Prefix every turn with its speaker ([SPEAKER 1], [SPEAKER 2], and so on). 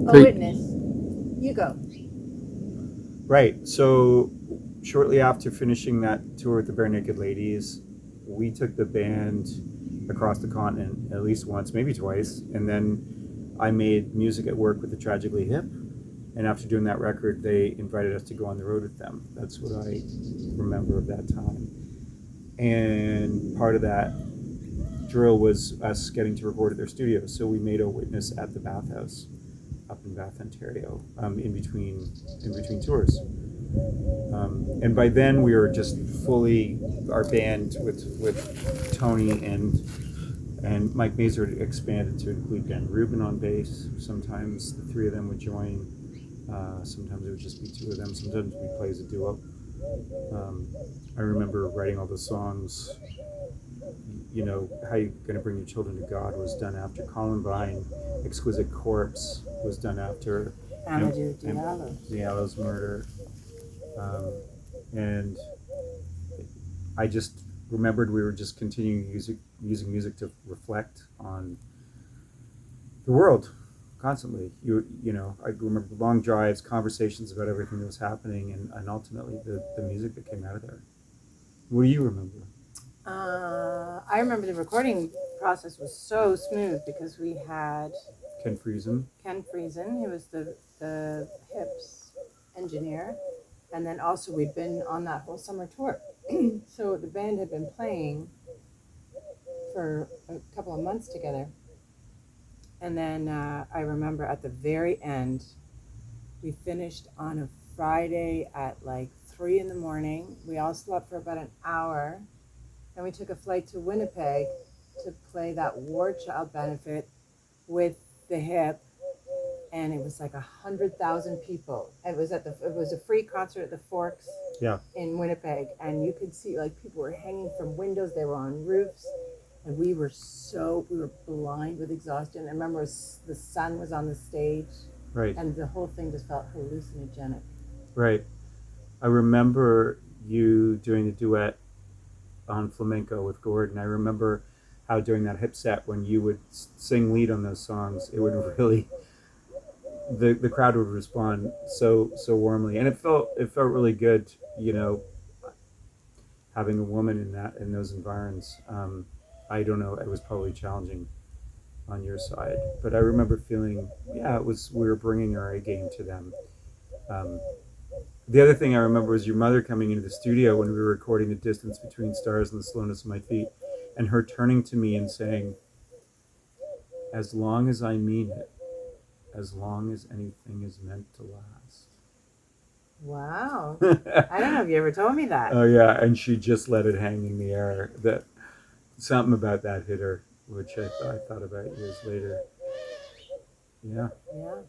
[SPEAKER 1] A witness. You go.
[SPEAKER 2] Right. So shortly after finishing that tour with the Bare Naked Ladies, we took the band across the continent at least once, maybe twice, and then I made music at work with the Tragically Hip. And after doing that record, they invited us to go on the road with them. That's what I remember of that time. And part of that drill was us getting to record at their studio. So we made a witness at the Bathhouse up in Bath, Ontario, in between tours. And by then we were just fully our band with Tony and Mike Mazer expanded to include Dan Rubin on bass. Sometimes the three of them would join. Sometimes it would just be two of them. Sometimes we play as a duo. I remember writing all the songs. You know, How You Gonna Bring Your Children to God was done after Columbine. Exquisite Corpse was done after
[SPEAKER 1] Amadou Diallo.
[SPEAKER 2] Diallo's murder. And I just remembered we were just continuing using music to reflect on the world constantly. You know, I remember long drives, conversations about everything that was happening, and ultimately the music that came out of there. What do you remember?
[SPEAKER 1] I remember the recording process was so smooth because we had
[SPEAKER 2] Ken Friesen.
[SPEAKER 1] He was the Hips engineer, and then also we'd been on that whole summer tour. So the band had been playing for a couple of months together. And then I remember at the very end, we finished on a Friday at like 3 a.m. We all slept for about an hour. And we took a flight to Winnipeg to play that War Child benefit with the Hip. And it was like 100,000 people. It was a free concert at the Forks in Winnipeg. And you could see like people were hanging from windows. They were on roofs. And we were blind with exhaustion. I remember the sun was on the stage.
[SPEAKER 2] Right.
[SPEAKER 1] And the whole thing just felt hallucinogenic.
[SPEAKER 2] Right. I remember you doing the duet on Flamenco with Gordon. I remember how during that Hip set, when you would sing lead on those songs, it would really, the crowd would respond so warmly, and it felt really good, you know, having a woman in those environs. I don't know, it was probably challenging on your side, but I remember feeling, we were bringing our A game to them. The other thing I remember was your mother coming into the studio when we were recording The Distance Between Stars and the Slowness of My Feet, and her turning to me and saying, "As long as I mean it, as long as anything is meant to last."
[SPEAKER 1] Wow. I don't know if you ever told me that.
[SPEAKER 2] Oh yeah, and she just let it hang in the air. That something about that hit her, which I thought about years later. Yeah.
[SPEAKER 1] Yeah.